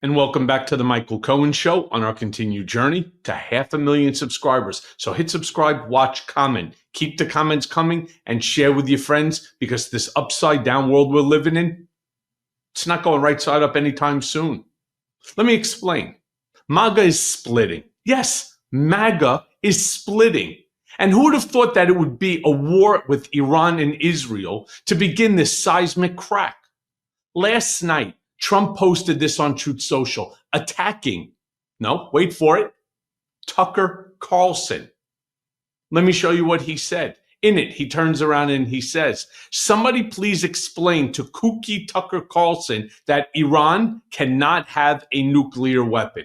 And welcome back to the Michael Cohen Show on our continued journey to 500,000 subscribers. So hit subscribe, watch, comment. Keep the comments coming and share with your friends, because this upside down world we're living in, it's not going right side up anytime soon. Let me explain. MAGA is splitting. Yes, MAGA is splitting. And who would have thought that it would be a war with Iran and Israel to begin this seismic crack? Last night, Trump posted this on Truth Social, attacking, no, wait for it, Tucker Carlson. Let me show you what he said. In it, he turns around and he says, somebody please explain to kooky Tucker Carlson that Iran cannot have a nuclear weapon.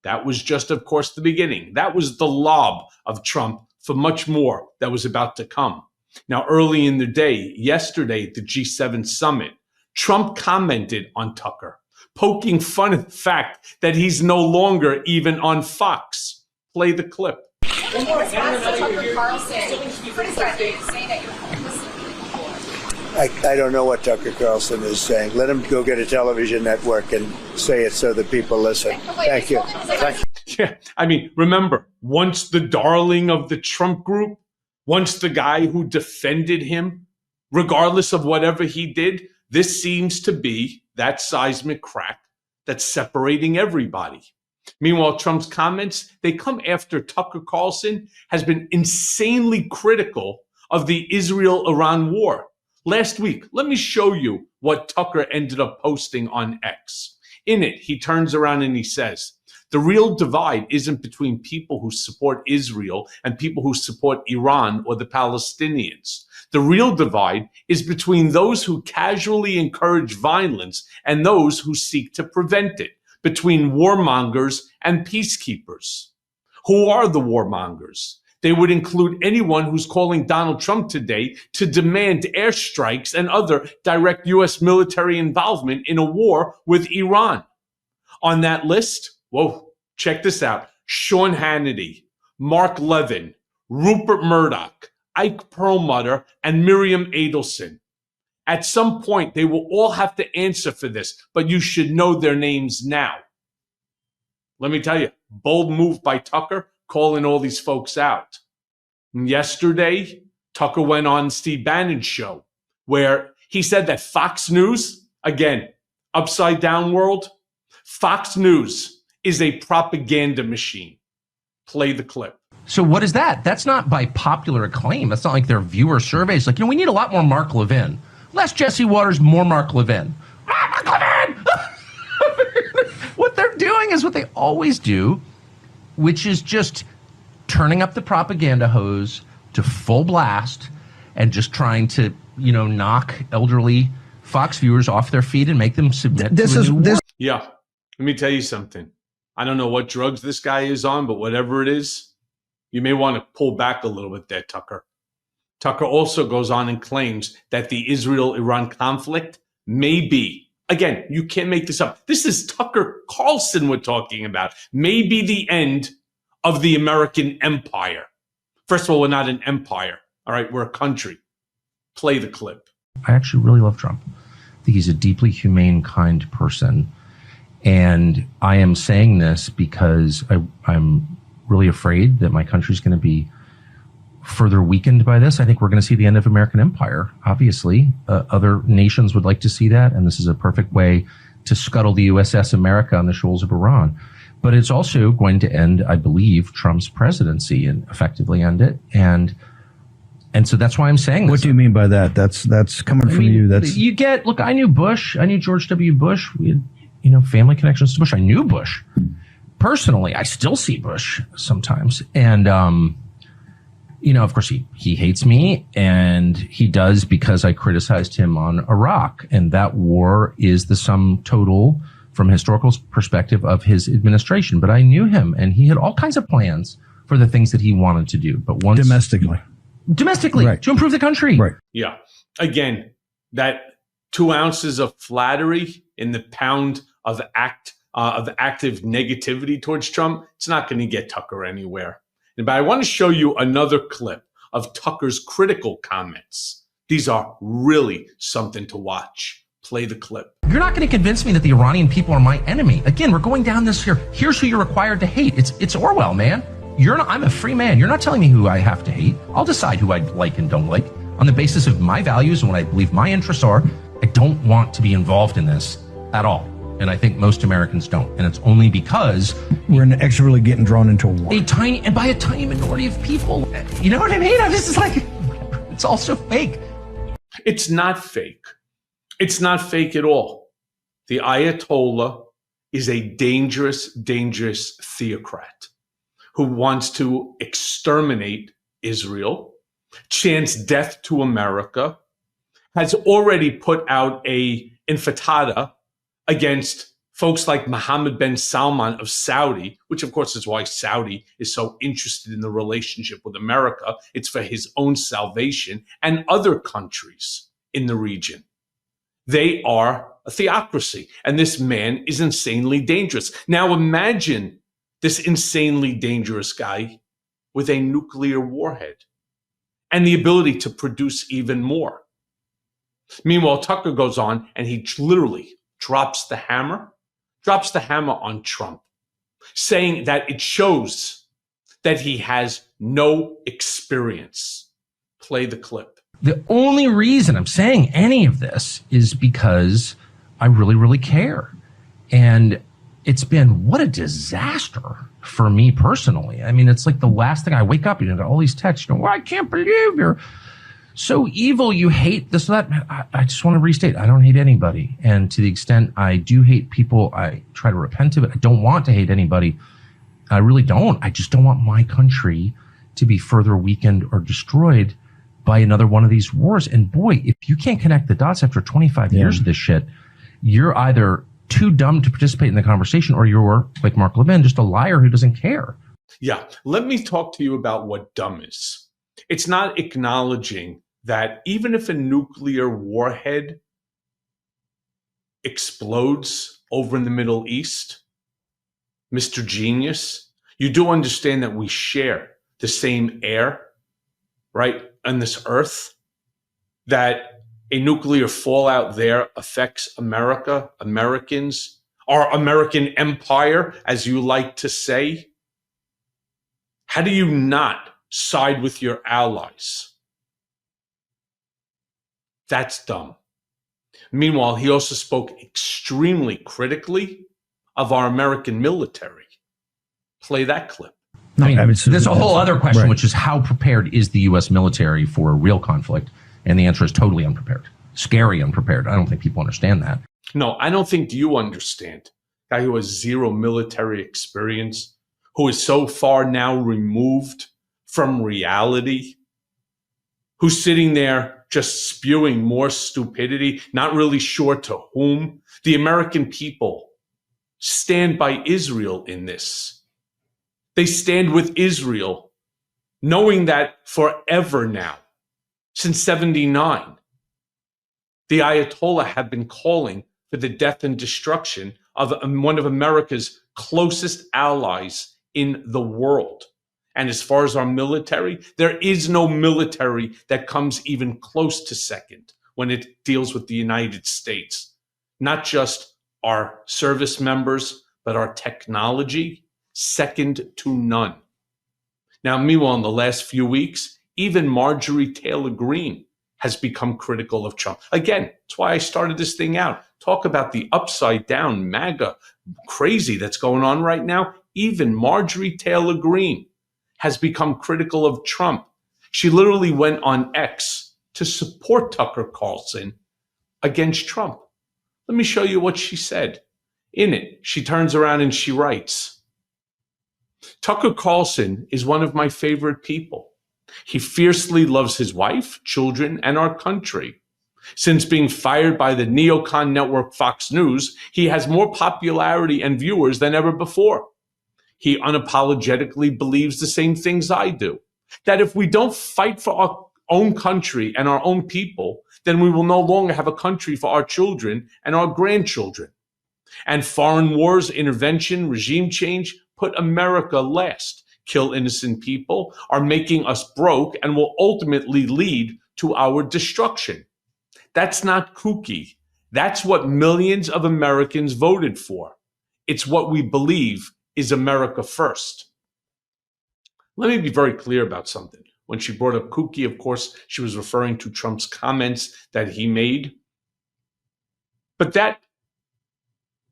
That was just, of course, the beginning. That was the lob of Trump for much more that was about to come. Now, early in the day, yesterday at the G7 summit, Trump commented on Tucker, poking fun at the fact that he's no longer even on Fox. Play the clip. I don't know what Tucker Carlson is saying. Let him go get a television network and say it so that people listen. Thank you. Thank you. Yeah, I mean, remember, once the darling of the Trump group, once the guy who defended him, regardless of whatever he did, this seems to be that seismic crack that's separating everybody. Meanwhile, Trump's comments, they come after Tucker Carlson has been insanely critical of the Israel-Iran war. Last week, let me show you what Tucker ended up posting on X. In it, he turns around and he says, the real divide isn't between people who support Israel and people who support Iran or the Palestinians. The real divide is between those who casually encourage violence and those who seek to prevent it, between warmongers and peacekeepers. Who are the warmongers? They would include anyone who's calling Donald Trump today to demand airstrikes and other direct U.S. military involvement in a war with Iran. On that list, whoa, check this out. Sean Hannity, Mark Levin, Rupert Murdoch, Ike Perlmutter, and Miriam Adelson. At some point, they will all have to answer for this, but you should know their names now. Let me tell you, bold move by Tucker, calling all these folks out. And yesterday, Tucker went on Steve Bannon's show, where he said that Fox News, again, upside down world, Fox News is a propaganda machine. Play the clip. So what is that? That's not by popular acclaim. That's not like their viewer surveys. Like, we need a lot more Mark Levin. Less Jesse Waters, more Mark Levin. Mark Levin! What they're doing is what they always do, which is just turning up the propaganda hose to full blast and just trying to, knock elderly Fox viewers off their feet and make them submit to a new war. Yeah, let me tell you something. I don't know what drugs this guy is on, but whatever it is, you may want to pull back a little bit there, Tucker. Tucker also goes on and claims that the Israel-Iran conflict may be, again, you can't make this up. This is Tucker Carlson we're talking about. May be the end of the American empire. First of all, we're not an empire. All right, we're a country. Play the clip. I actually really love Trump. I think he's a deeply humane, kind person. And I am saying this because I'm really afraid that my country's going to be further weakened by this. I think we're going to see the end of American empire. Obviously, other nations would like to see that, and this is a perfect way to scuttle the USS America on the shoals of Iran. But it's also going to end, I believe, Trump's presidency and effectively end it. And so that's why I'm saying this. What do you mean by that? That's coming from you. That's you get. Look, I knew Bush. I knew George W. Bush. We had, family connections to Bush. I knew Bush personally. I still see Bush sometimes, and of course, he hates me, and he does because I criticized him on Iraq, and that war is the sum total, from a historical perspective, of his administration. But I knew him, and he had all kinds of plans for the things that he wanted to do. But once domestically, right, to improve the country, right? Yeah. Again, that 2 ounces of flattery in the pound of active negativity towards Trump, it's not going to get Tucker anywhere. But I want to show you another clip of Tucker's critical comments. These are really something to watch. Play the clip. You're not going to convince me that the Iranian people are my enemy. Again, we're going down this here. Here's who you're required to hate. It's Orwell, man. I'm a free man. You're not telling me who I have to hate. I'll decide who I like and don't like on the basis of my values and what I believe my interests are. I don't want to be involved in this at all. And I think most Americans don't. And it's only because we're inexorably getting drawn into a war. By a tiny minority of people. You know what I mean? I'm just like, it's all so fake. It's not fake. It's not fake at all. The Ayatollah is a dangerous, dangerous theocrat who wants to exterminate Israel, chants death to America, has already put out a intifada against folks like Mohammed bin Salman of Saudi, which of course is why Saudi is so interested in the relationship with America. It's for his own salvation, and other countries in the region. They are a theocracy, and this man is insanely dangerous. Now imagine this insanely dangerous guy with a nuclear warhead and the ability to produce even more. Meanwhile, Tucker goes on and he literally drops the hammer on Trump, saying that it shows that he has no experience. Play the clip. The only reason I'm saying any of this is because I really, really care. And it's been, what a disaster for me personally. I mean, it's like the last thing I wake up, all these texts, well, I can't believe you're so evil. You hate this, that. I just want to restate, I don't hate anybody. And to the extent I do hate people, I try to repent of it. I don't want to hate anybody. I really don't. I just don't want my country to be further weakened or destroyed by another one of these wars. And boy, if you can't connect the dots after 25 years of this shit, you're either too dumb to participate in the conversation, or you're, like Mark Levin, just a liar who doesn't care. Yeah, let me talk to you about what dumb is. It's not acknowledging that even if a nuclear warhead explodes over in the Middle East, Mr. Genius, you do understand that we share the same air, right, on this earth, that a nuclear fallout there affects America, Americans, our American empire, as you like to say. How do you not side with your allies? That's dumb. Meanwhile, he also spoke extremely critically of our American military. Play that clip. I mean, there's a whole other question, right, which is how prepared is the U.S. military for a real conflict? And the answer is totally unprepared. Scary unprepared. I don't think people understand that. No, I don't think you understand. A guy who has zero military experience, who is so far now removed from reality, who's sitting there just spewing more stupidity, not really sure to whom. The American people stand by Israel in this. They stand with Israel, knowing that forever now, since 79, the Ayatollah have been calling for the death and destruction of one of America's closest allies in the world. And as far as our military, there is no military that comes even close to second when it deals with the United States. Not just our service members, but our technology, second to none. Now, meanwhile, in the last few weeks, even Marjorie Taylor Greene has become critical of Trump. Again, that's why I started this thing out. Talk about the upside down MAGA crazy that's going on right now. Even Marjorie Taylor Greene has become critical of Trump. She literally went on X to support Tucker Carlson against Trump. Let me show you what she said. In it, she turns around and she writes, Tucker Carlson is one of my favorite people. He fiercely loves his wife, children, and our country. Since being fired by the neocon network Fox News, he has more popularity and viewers than ever before. He unapologetically believes the same things I do, that if we don't fight for our own country and our own people, then we will no longer have a country for our children and our grandchildren. And foreign wars, intervention, regime change put America last, kill innocent people, are making us broke, and will ultimately lead to our destruction. That's not kooky. That's what millions of Americans voted for. It's what we believe is America first. Let me be very clear about something. When she brought up kooky, of course, she was referring to Trump's comments that he made. But that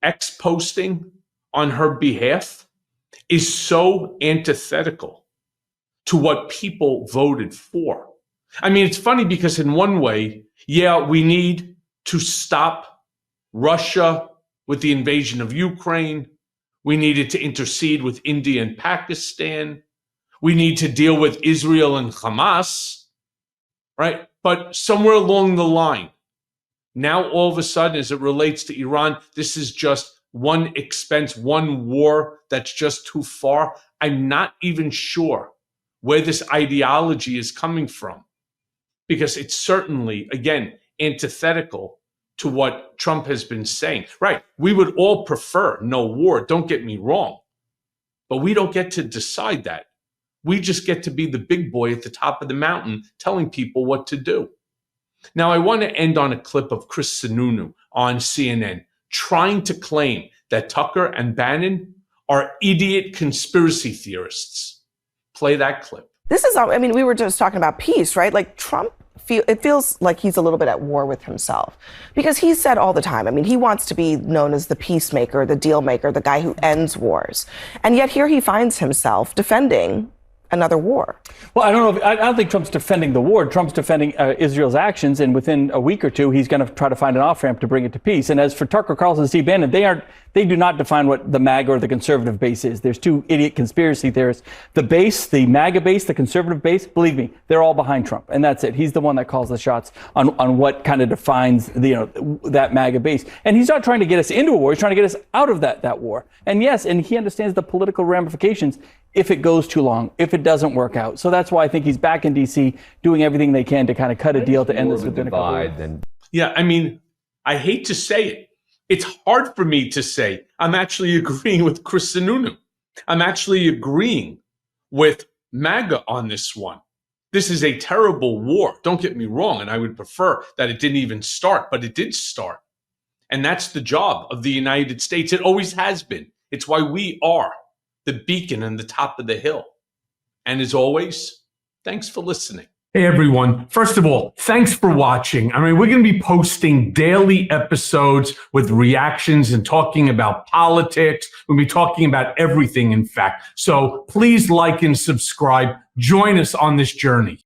X posting on her behalf is so antithetical to what people voted for. I mean, it's funny because in one way, yeah, we need to stop Russia with the invasion of Ukraine. We needed to intercede with India and Pakistan. We need to deal with Israel and Hamas, right? But somewhere along the line, now all of a sudden, as it relates to Iran, this is just one expense, one war that's just too far. I'm not even sure where this ideology is coming from, because it's certainly, again, antithetical to what Trump has been saying. Right, we would all prefer no war, don't get me wrong, but we don't get to decide that. We just get to be the big boy at the top of the mountain telling people what to do. Now, I want to end on a clip of Chris Sununu on CNN trying to claim that Tucker and Bannon are idiot conspiracy theorists. Play that clip. This is, I mean, we were just talking about peace, right? Like Trump, it feels like he's a little bit at war with himself, because he said all the time, I mean, he wants to be known as the peacemaker, the deal maker, the guy who ends wars. And yet here he finds himself defending another war. Well, I don't think Trump's defending the war. Trump's defending Israel's actions, and within a week or two, he's going to try to find an off-ramp to bring it to peace. And as for Tucker Carlson and Steve Bannon, they do not define what the MAGA or the conservative base is. There's two idiot conspiracy theorists. The base, the MAGA base, the conservative base, believe me, they're all behind Trump, and that's it. He's the one that calls the shots on what kind of defines that MAGA base. And he's not trying to get us into a war. He's trying to get us out of that war. And yes, and he understands the political ramifications if it goes too long, if it doesn't work out. So that's why I think he's back in D.C. doing everything they can to kind of cut a deal to end this within a couple of weeks. Yeah, I mean, I hate to say it. It's hard for me to say I'm actually agreeing with Chris Sununu. I'm actually agreeing with MAGA on this one. This is a terrible war. Don't get me wrong, and I would prefer that it didn't even start, but it did start. And that's the job of the United States. It always has been. It's why we are the beacon and the top of the hill. And as always, thanks for listening. Hey, everyone. First of all, thanks for watching. I mean, we're going to be posting daily episodes with reactions and talking about politics. We'll be talking about everything, in fact. So please like and subscribe. Join us on this journey.